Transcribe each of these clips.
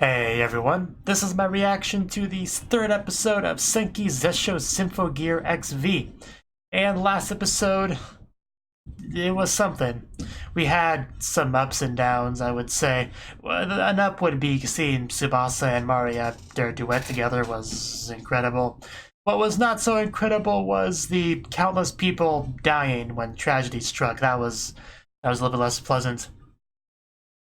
Hey everyone, this is my reaction to the third episode of Senki Zesshou Symphogear XV. And last episode, it was something. We had some ups and downs, I would say. An up would be seeing Tsubasa and Maria, their duet together was incredible. What was not so incredible was the countless people dying when tragedy struck. That was a little bit less pleasant.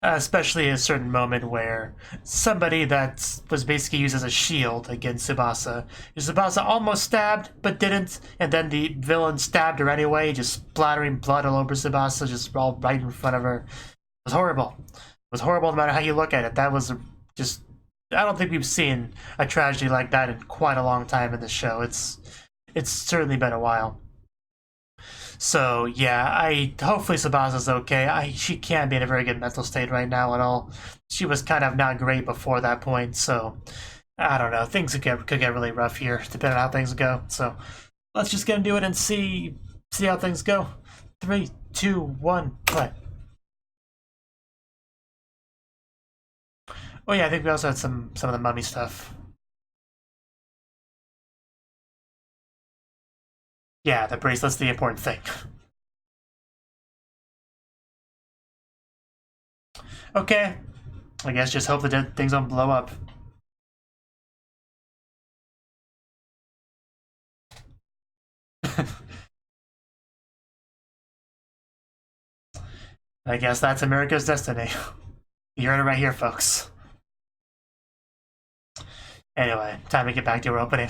Especially a certain moment where somebody that was basically used as a shield against Tsubasa. Tsubasa almost stabbed, but didn't, and then the villain stabbed her anyway, just splattering blood all over Tsubasa, just all right in front of her. It was horrible. It was horrible no matter how you look at it. That was just... I don't think we've seen a tragedy like that in quite a long time in the show. It's certainly been a while. So yeah, hopefully Tsubasa's okay. She can't be in a very good mental state right now at all. She was kind of not great before that point, so I don't know. Things could get really rough here, depending on how things go. So let's just get into it and see how things go. 3, 2, 1, play. Oh yeah, I think we also had some of the mummy stuff. Yeah, the bracelet's the important thing. Okay, I guess just hope that things don't blow up. I guess that's America's destiny. You heard it right here, folks. Anyway, time to get back to our opening.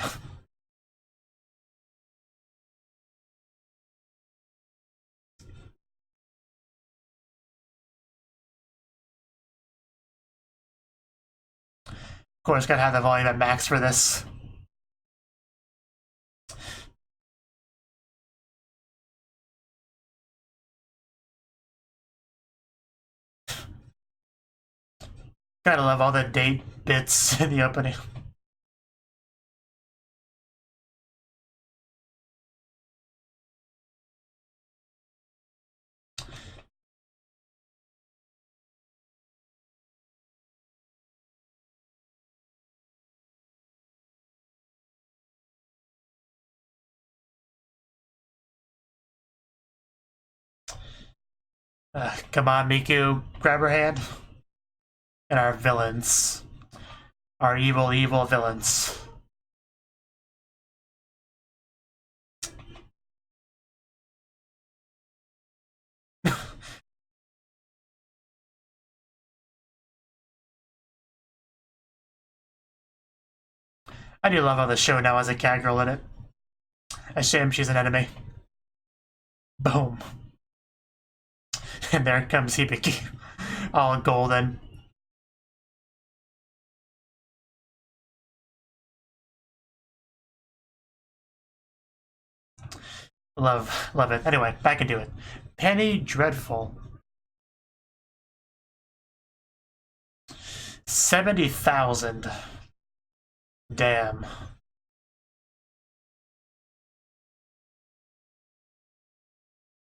Of course, gotta have the volume at max for this. Gotta love all the date bits in the opening. Come on, Miku, grab her hand. And our villains. Our evil, evil villains. I do love how the show now has a cat girl in it. A shame she's an enemy. Boom. And there comes Hibiki. All golden. Love it. Anyway, back into it. Penny Dreadful. 70,000. Damn.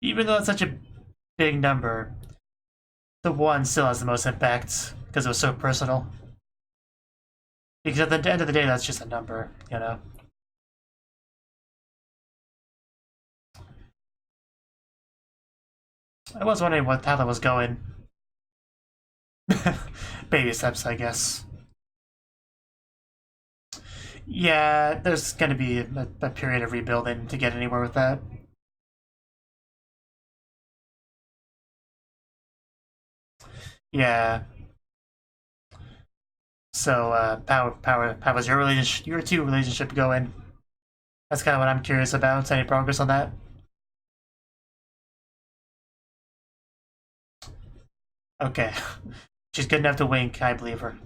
Even though it's such a big number, the one still has the most impact because it was so personal. Because at the end of the day, that's just a number, you know? I was wondering how that was going. Baby steps, I guess. Yeah, there's gonna be a period of rebuilding to get anywhere with that. Yeah. So, how's your two relationship going? That's kind of what I'm curious about. Any progress on that? Okay. She's good enough to wink, I believe her.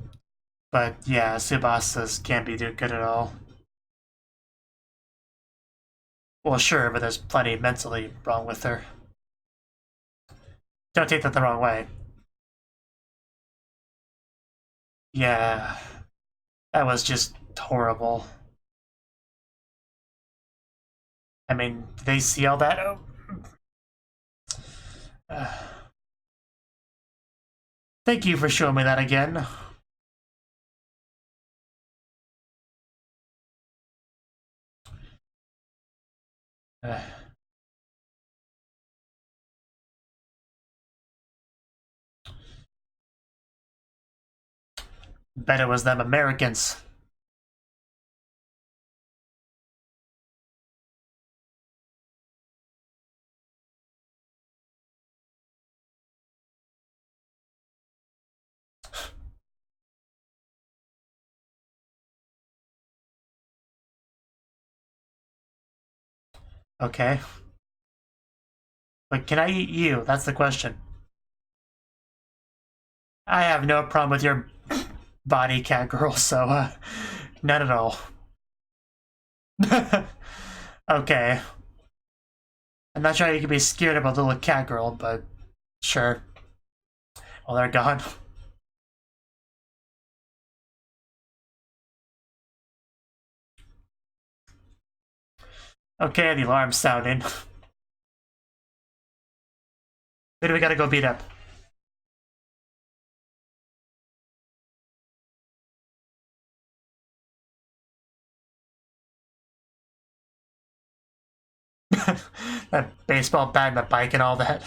But yeah, Tsubasa's can't be good at all. Well, sure, but there's plenty mentally wrong with her. Don't take that the wrong way. Yeah, that was just horrible. I mean, did they see all that? Oh. Thank you for showing me that again. Bet it was them Americans. Okay. But can I eat you? That's the question. I have no problem with your body, cat girl, so, none at all. Okay. I'm not sure you can be scared of a little cat girl, but sure. Well, they're gone. Okay, the alarm's sounding. Who do we gotta go beat up? That baseball bat and the bike and all that.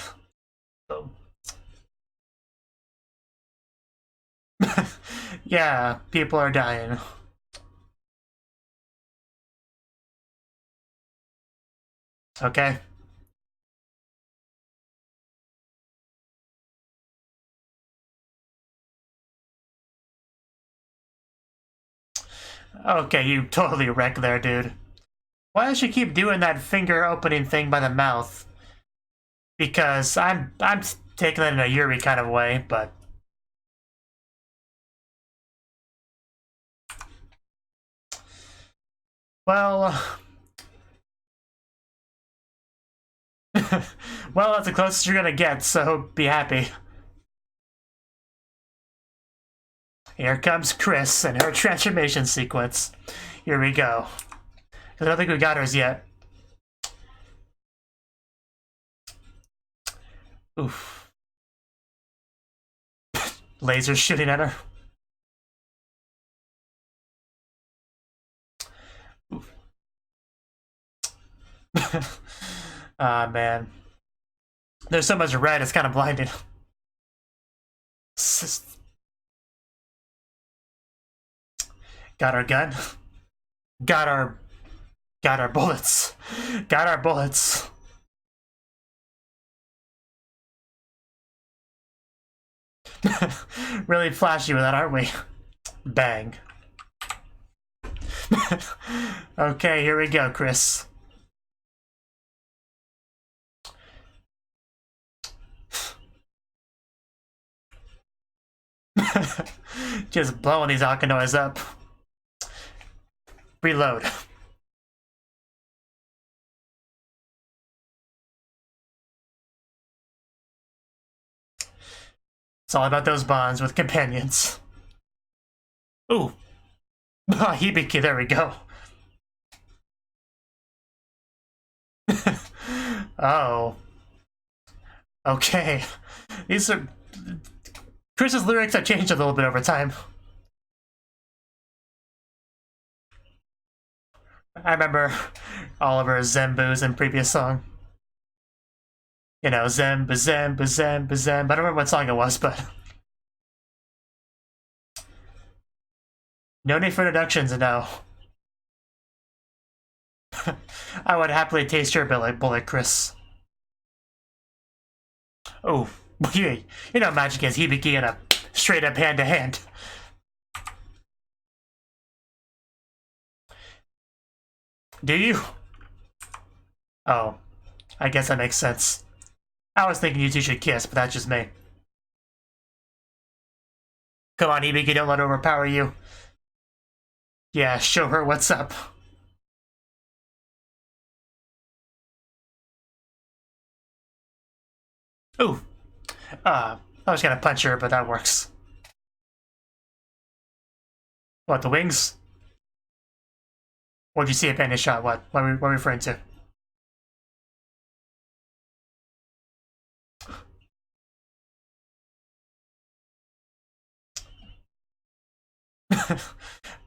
Yeah, people are dying. Okay. Okay, you totally wrecked there, dude. Why does she keep doing that finger opening thing by the mouth? Because I'm taking it in a Yuri kind of way, but well, well, that's the closest you're gonna get, so be happy. Here comes Chris and her transformation sequence. Here we go. I don't think we got hers yet. Oof. Lasers shooting at her. Oof. Ah, man. There's so much red, it's kind of blinding. Got our gun. Got our bullets. Got our bullets. Really flashy with that, aren't we? Bang. Okay, here we go, Chris. Just blowing these Akinois up. Reload. It's all about those bonds with companions. Ooh. Hibiki, there we go. Oh. Okay. These are... Chris's lyrics have changed a little bit over time. I remember Oliver's Zembus in previous song. You know, Zemba, Zemba, Zemba, Zemba. I don't remember what song it was, but... No need for introductions, no. I would happily taste your bullet, Chris. Oh, you know magic is Hibiki in a straight-up hand-to-hand. Do you? Oh, I guess that makes sense. I was thinking you two should kiss, but that's just me. Come on, Hibiki, don't let her overpower you. Yeah, show her what's up. Ooh. I was gonna punch her, but that works. What, the wings? What'd you see a bandit shot? What are we referring to?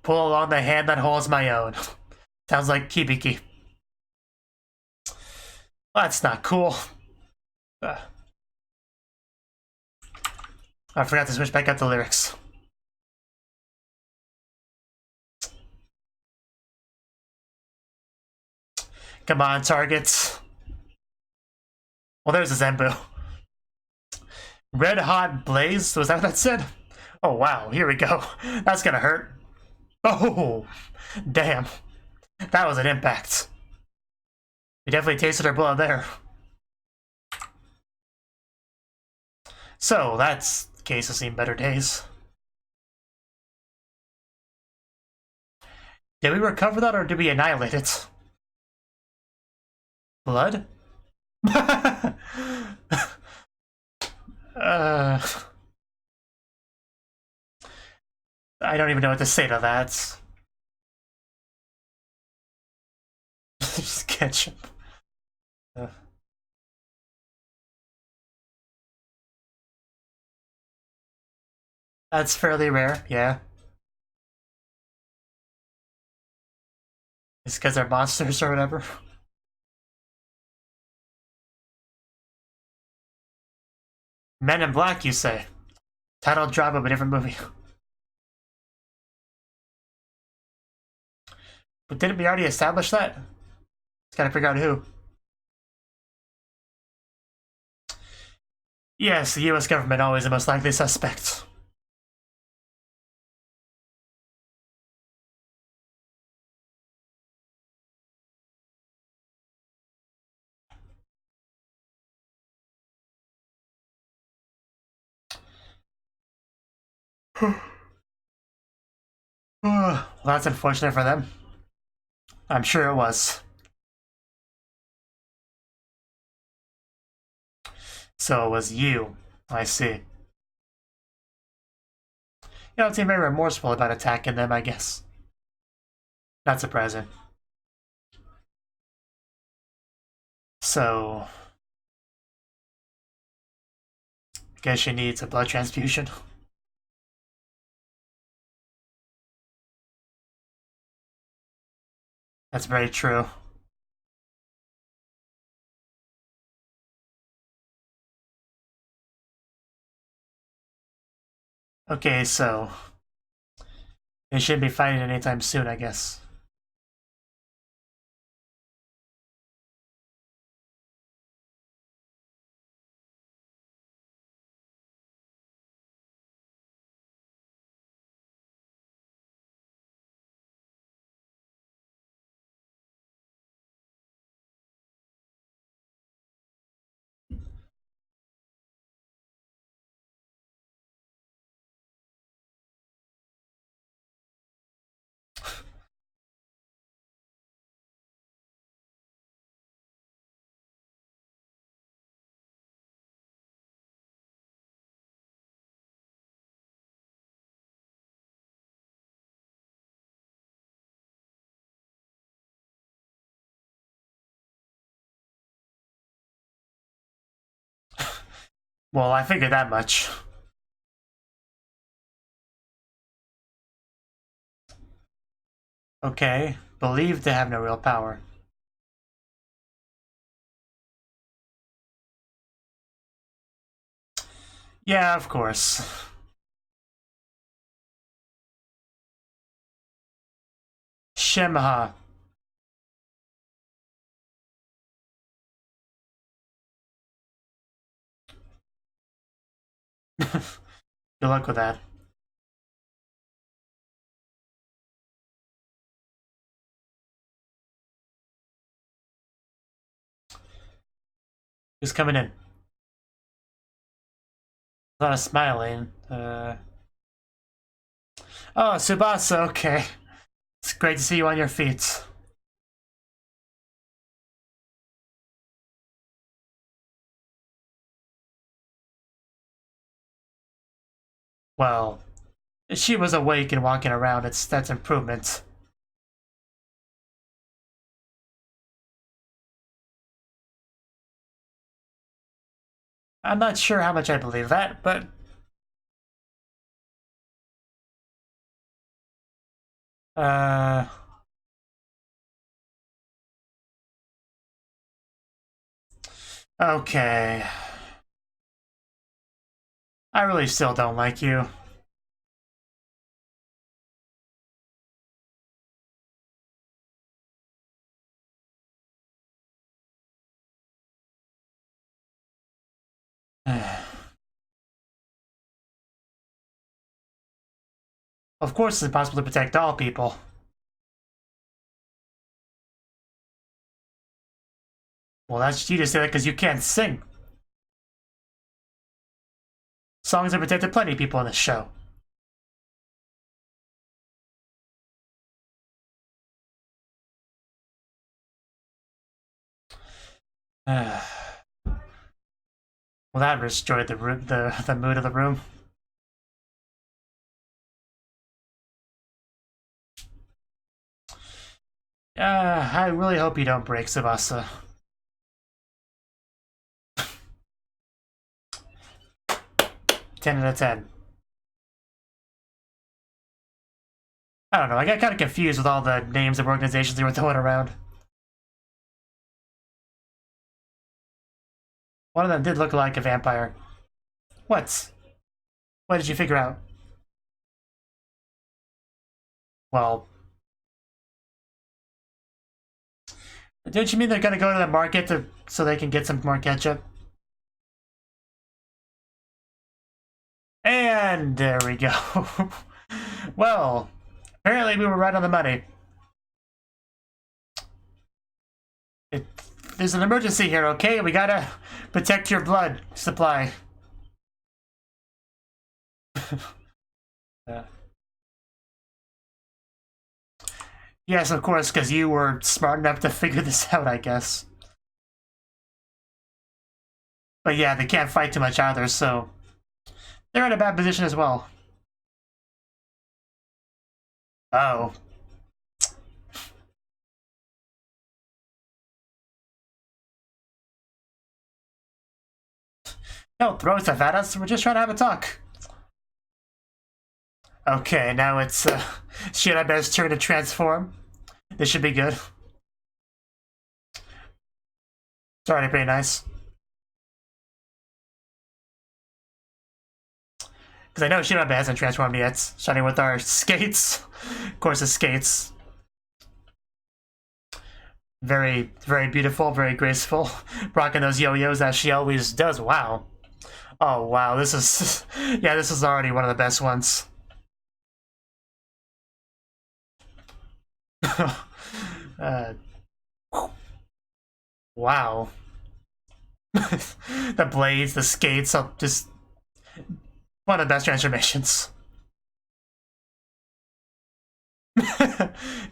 Pull along the hand that holds my own. Sounds like Hibiki. That's not cool. I forgot to switch back up the lyrics. Come on, targets. Well, there's a Zenbu. Red Hot Blaze? Was that what that said? Oh, wow. Here we go. That's gonna hurt. Oh, damn. That was an impact. We definitely tasted our blood there. So, that's the case of seen better days. Did we recover that or did we annihilate it? Blood? I don't even know what to say to that. Just ketchup. That's fairly rare, yeah. It's because they're monsters or whatever. Men in Black, you say? Title drop of a different movie. But didn't we already establish that? Just gotta figure out who. Yes, the US government always the most likely suspect. Well, that's unfortunate for them. I'm sure it was. So it was you. I see. You don't seem very remorseful about attacking them, I guess. Not surprising. So... I guess she needs a blood transfusion. That's very true. Okay, so... They shouldn't be fighting anytime soon, I guess. Well, I figured that much. Okay, believed to have no real power. Yeah, of course. Shemha. Good luck with that. Who's coming in? A lot of smiling. Oh, Tsubasa, okay. It's great to see you on your feet. Well, she was awake and walking around. That's improvement. I'm not sure how much I believe that, but Okay. I really still don't like you. Of course it's impossible to protect all people. Well, that's you just say that because you can't sing. Songs have protected plenty of people on this show. Well, that destroyed the mood of the room. I really hope you don't break, Tsubasa. Ten out of 10. I don't know, I got kind of confused with all the names of organizations they were throwing around. One of them did look like a vampire. What? What did you figure out? Well... Don't you mean they're gonna go to the market so they can get some more ketchup? And there we go. Well, apparently we were right on the money. There's an emergency here, okay? We gotta protect your blood supply. Yes, of course, because you were smart enough to figure this out, I guess. But yeah, they can't fight too much either, so they're in a bad position as well. Oh. Don't throw stuff at us, we're just trying to have a talk. Okay, now it's Shirabe's turn to transform. This should be good. It's already pretty nice. Because I know Shirabe hasn't transformed yet. Starting with our skates. Of course, the skates. Very, very beautiful, very graceful. Rocking those yo-yos as she always does. Wow. Oh, wow. This is... yeah, this is already one of the best ones. Wow. The blades, the skates, just one of the best transformations.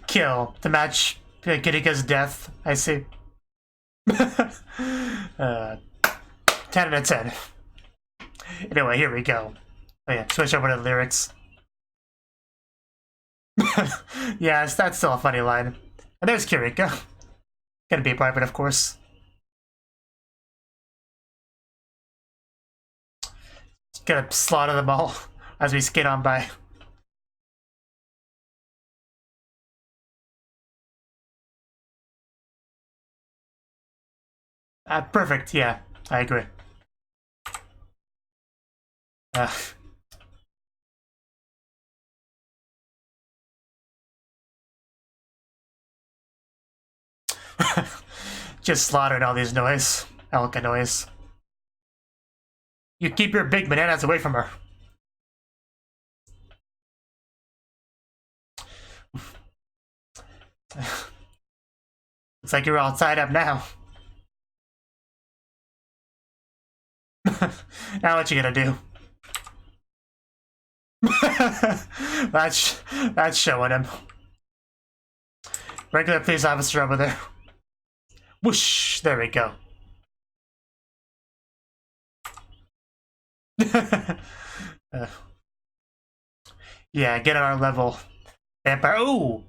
Kill to match Kirika's death, I see. 10 out of 10. Anyway, here we go. Oh yeah, switch over to the lyrics. Yes, that's still a funny line. And there's Kirika. Gonna be private, of course. Gonna slaughter them all as we skate on by. Perfect, yeah, I agree. Just slaughtered all these noise. Elka noise. You keep your big bananas away from her. Looks like you're all tied up now. Now what you gonna do? That's showing him. Regular police officer over there. Whoosh! There we go. Yeah, get on our level. Vampire. Ooh!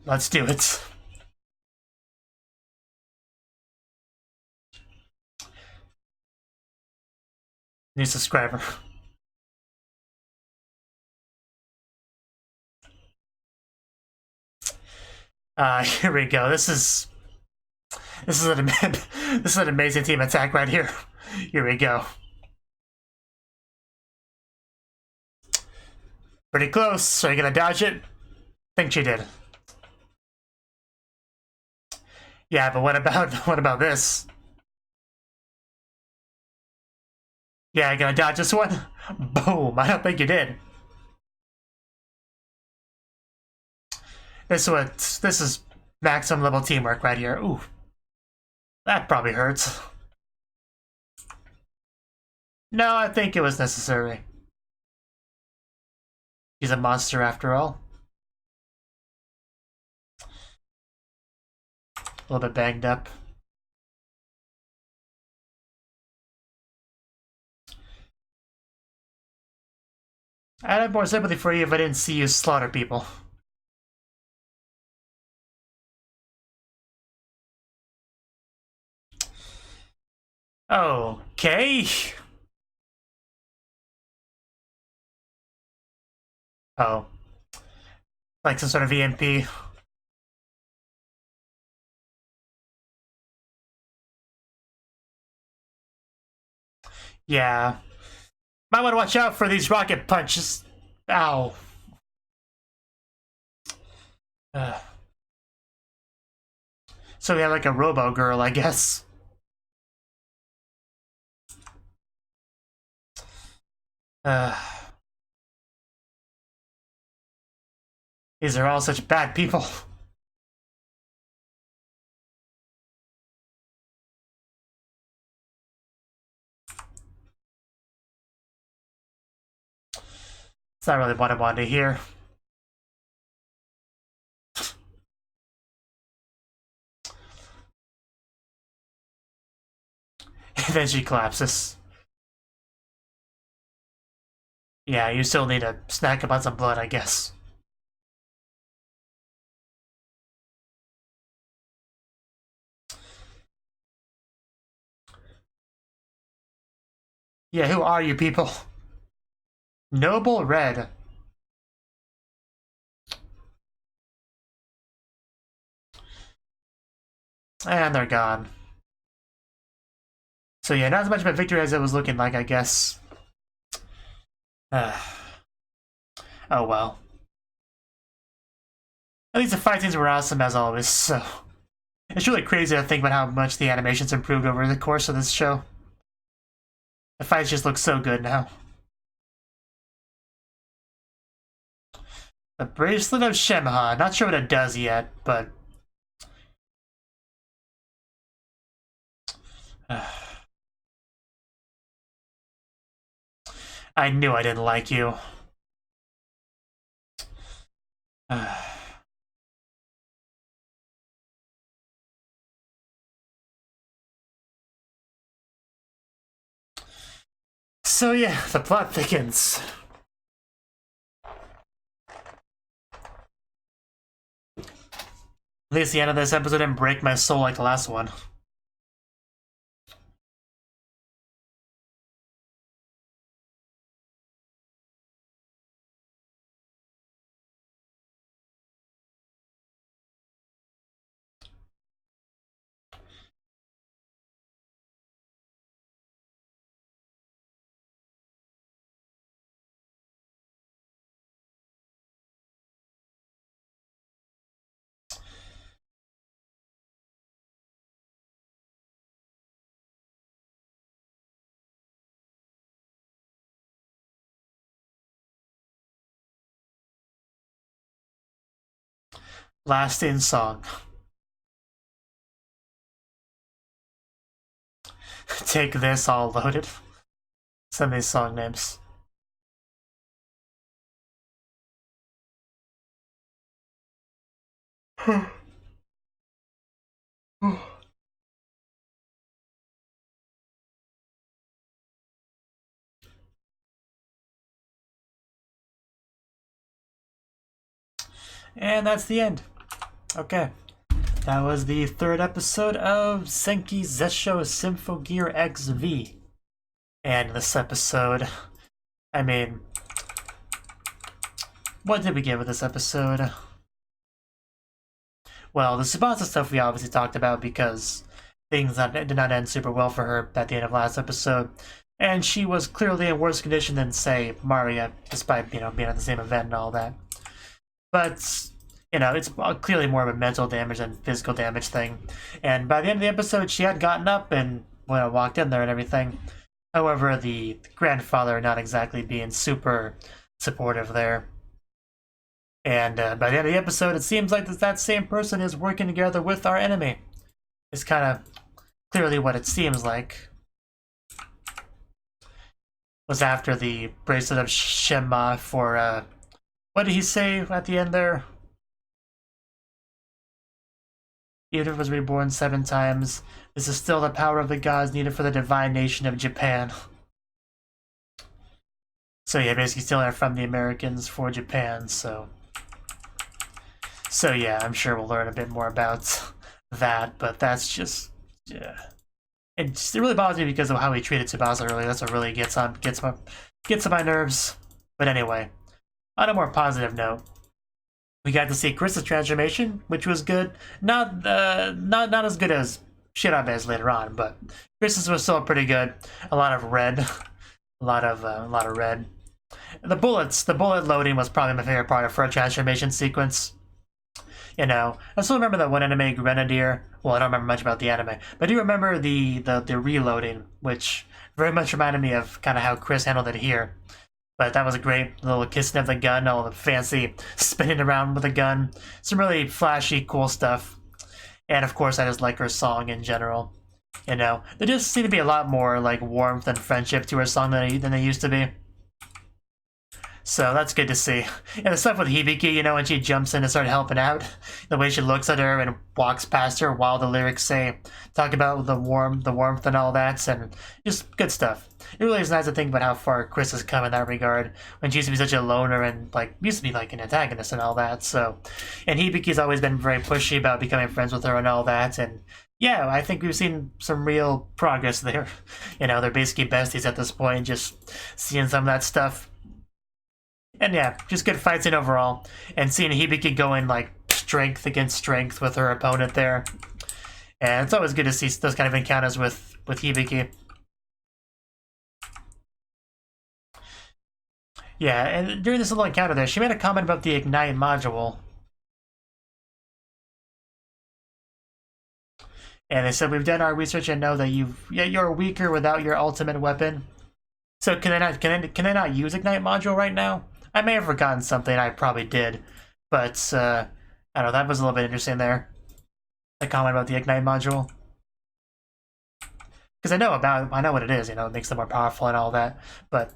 Let's do it. New subscriber. Here we go. This is an this is an amazing team attack right here. Here we go. Pretty close. Are you gonna dodge it? Think she did. Yeah, but what about this? Yeah, you gonna dodge this one? Boom! I don't think you did. This is maximum level teamwork right here. Ooh, that probably hurts. No, I think it was necessary. He's a monster after all. A little bit banged up. I'd have more sympathy for you if I didn't see you slaughter people. Okay. Oh. Like some sort of EMP. Yeah. Might want to watch out for these rocket punches. Ow. So we have like a robo girl, I guess. These are all such bad people. It's not really what I wanted to hear. And then she collapses. Yeah, you still need to snack up on some blood, I guess. Yeah, who are you people? Noble Red. And they're gone. So yeah, not as much of a victory as it was looking like, I guess. Oh well. At least the fight scenes were awesome as always, so... It's really crazy to think about how much the animation's improved over the course of this show. The fights just look so good now. The Bracelet of Shemha. Not sure what it does yet, but... I knew I didn't like you. So yeah, the plot thickens. At least the end of this episode didn't break my soul like the last one. Last in song. Take this all loaded. Some of these song names. And that's the end. Okay. That was the third episode of Senki Zesshou Symphogear XV. And this episode, I mean, what did we get with this episode? well, the Tsubasa stuff we obviously talked about because things did not end super well for her at the end of last episode. And she was clearly in worse condition than, say, Maria, despite, being at the same event and all that. But, it's clearly more of a mental damage than physical damage thing. And by the end of the episode, she had gotten up and walked in there and everything. However, the grandfather not exactly being super supportive there. And by the end of the episode, it seems like that same person is working together with our enemy. It's kind of clearly what it seems like. Was after the bracelet of Shenma for, what did he say at the end there? Even if it was reborn 7 times, this is still the power of the gods needed for the divine nation of Japan. So yeah, basically stealing it from the Americans for Japan, so yeah, I'm sure we'll learn a bit more about that, but that's just, yeah. It really bothers me because of how he treated Tsubasa earlier. That's what really gets on my nerves. But anyway, on a more positive note, we got to see Chris's transformation, which was good. Not as good as Shirabe's later on, but Chris's was still pretty good. A lot of red, a lot of red. The bullet loading was probably my favorite part of her transformation sequence. I still remember that one anime, Grenadier. Well, I don't remember much about the anime, but I do remember the reloading, which very much reminded me of kind of how Chris handled it here. But that was a great little kissing of the gun, all the fancy spinning around with the gun. Some really flashy, cool stuff. And of course, I just like her song in general. There just seemed to be a lot more like warmth and friendship to her song than they used to be. So that's good to see. And the stuff with Hibiki, when she jumps in to start helping out, the way she looks at her and walks past her while the lyrics talk about the warmth and all that, and just good stuff. It really is nice to think about how far Chris has come in that regard, when she used to be such a loner and used to be an antagonist and all that. So, and Hibiki's always been very pushy about becoming friends with her and all that, and yeah, I think we've seen some real progress there. They're basically besties at this point, just seeing some of that stuff. And yeah, just good fight scene overall. And seeing Hibiki going strength against strength with her opponent there. And it's always good to see those kind of encounters with Hibiki. Yeah, and during this little encounter there, she made a comment about the Ignite module. And they said, we've done our research and know that you're weaker without your ultimate weapon. So can they not use Ignite module right now? I may have forgotten something, I probably did, but I don't know, that was a little bit interesting there. A comment about the Ignite module. Because I know what it is, it makes them more powerful and all that, but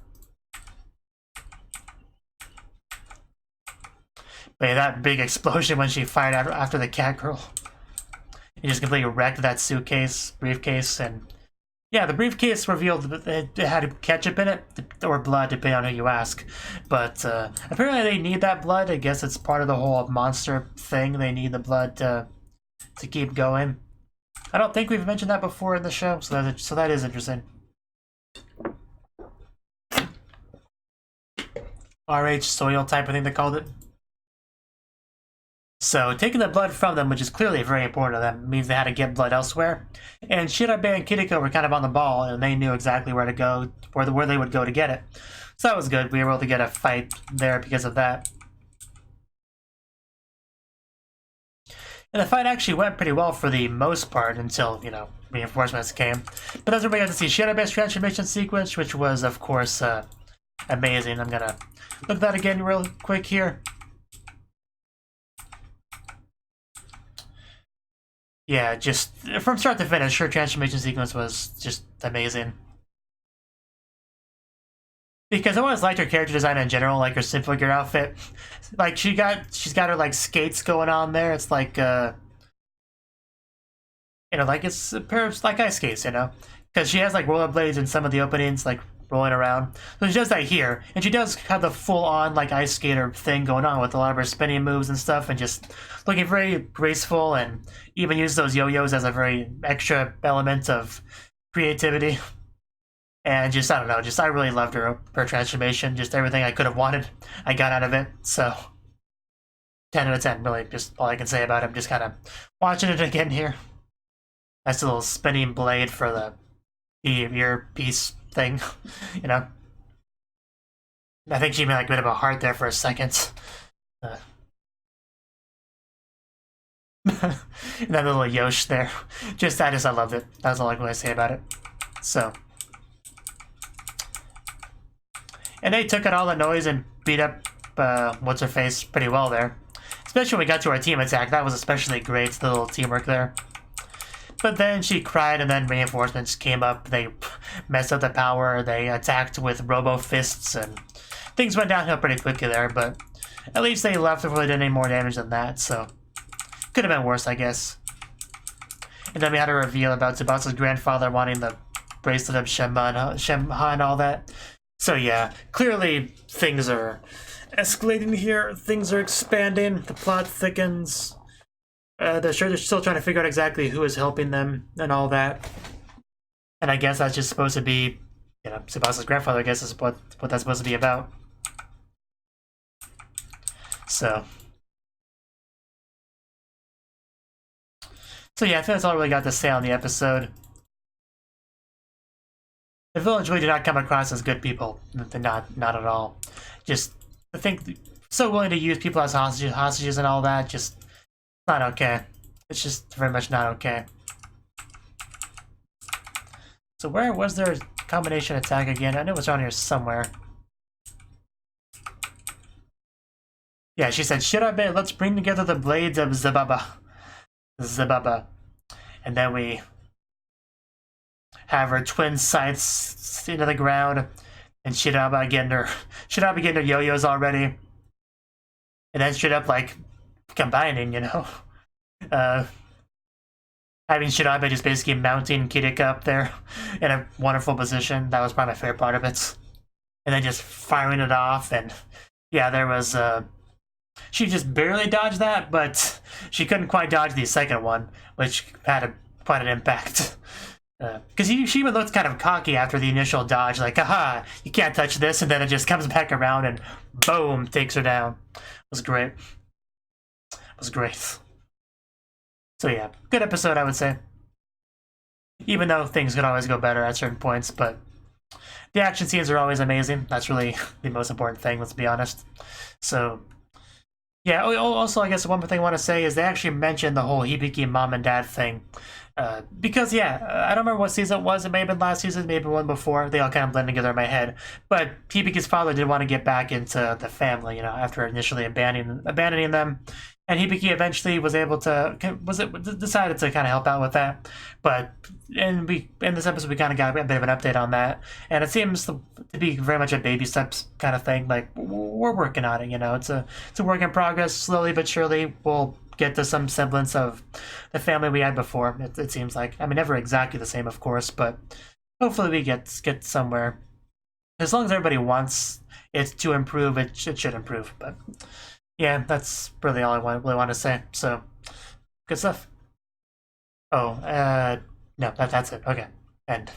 yeah, that big explosion when she fired after the cat girl. It just completely wrecked that briefcase, and yeah, the briefcase revealed that it had ketchup in it, or blood, depending on who you ask. But apparently they need that blood. I guess it's part of the whole monster thing. They need the blood to keep going. I don't think we've mentioned that before in the show, so that is interesting. RH soil type, I think they called it. So taking the blood from them, which is clearly very important to them, means they had to get blood elsewhere. And Shirabe and Kiriko were kind of on the ball, and they knew exactly where to go, where they would go to get it. So that was good. We were able to get a fight there because of that. And the fight actually went pretty well for the most part until, reinforcements came. But as everybody got to see Shirabe's transformation sequence, which was, of course, amazing. I'm gonna look at that again real quick here. Yeah, just from start to finish, her transformation sequence was just amazing. Because I always liked her character design in general, like her Symphogear outfit. She's got her skates going on there. It's it's a pair of ice skates, because she has rollerblades in some of the openings, rolling around. So she does that here, and she does have the full-on ice skater thing going on with a lot of her spinning moves and stuff, and just looking very graceful, and even use those yo-yos as a very extra element of creativity. And just, I don't know, I really loved her transformation. Just everything I could have wanted, I got out of it. So 10 out of 10, really, just all I can say about it. I'm just kind of watching it again here. Nice little spinning blade for the earpiece thing, you know? I think she made like a bit of a heart there for a second. And that little Yosh there. I loved it. That's all I can say about it. So. And they took out all the noise and beat up What's-Her-Face pretty well there. Especially when we got to our team attack. That was especially great, the little teamwork there. But then she cried and then reinforcements came up. They messed up the power. They attacked with robo-fists and things went downhill pretty quickly there. But at least they left before they did any more damage than that, so... Could have been worse, I guess. And then we had a reveal about Tsubasa's grandfather wanting the bracelet of Shenmue and all that. So yeah, clearly things are escalating here. Things are expanding. The plot thickens. They're still trying to figure out exactly who is helping them and all that. And I guess that's just supposed to be, you know, Tsubasa's grandfather, I guess is what that's supposed to be about. So yeah, I think that's all I really got to say on the episode. The village really did not come across as good people. Not at all. Just, I think, so willing to use people as hostages and all that, just not okay. It's just very much not okay. So where was their combination attack again? I know it was around here somewhere. Yeah, she said, Shirabe, let's bring together the blades of Zababa. And then we have her twin scythes into the ground, and Shirabe getting her yo-yos already. And then straight up, like, combining, you know? Having Shirabe just basically mounting Kirika up there in a wonderful position. That was probably my favorite part of it. And then just firing it off, and yeah, there was, she just barely dodged that, but she couldn't quite dodge the second one, which had quite an impact. Because she even looked kind of cocky after the initial dodge, like, aha, you can't touch this, and then it just comes back around and boom, takes her down. It was great. It was great. So yeah, good episode, I would say. Even though things could always go better at certain points, but the action scenes are always amazing. That's really the most important thing, let's be honest. So yeah, also, I guess one more thing I want to say is they actually mentioned the whole Hibiki mom and dad thing. Because, yeah, I don't remember what season it was. It may have been last season, maybe one before. They all kind of blend together in my head. But Hibiki's father did want to get back into the family, you know, after initially abandoning them. And Hibiki eventually was able to, decided to kind of help out with that. But in this episode, we kind of got a bit of an update on that. And it seems to be very much a baby steps kind of thing. Like, we're working on it, you know. It's a work in progress. Slowly but surely, we'll get to some semblance of the family we had before, it seems like. I mean, never exactly the same, of course, but hopefully we get somewhere. As long as everybody wants it to improve, it should improve. But yeah, that's really all I really want to say. So, good stuff. Oh, no, that's it. Okay, end.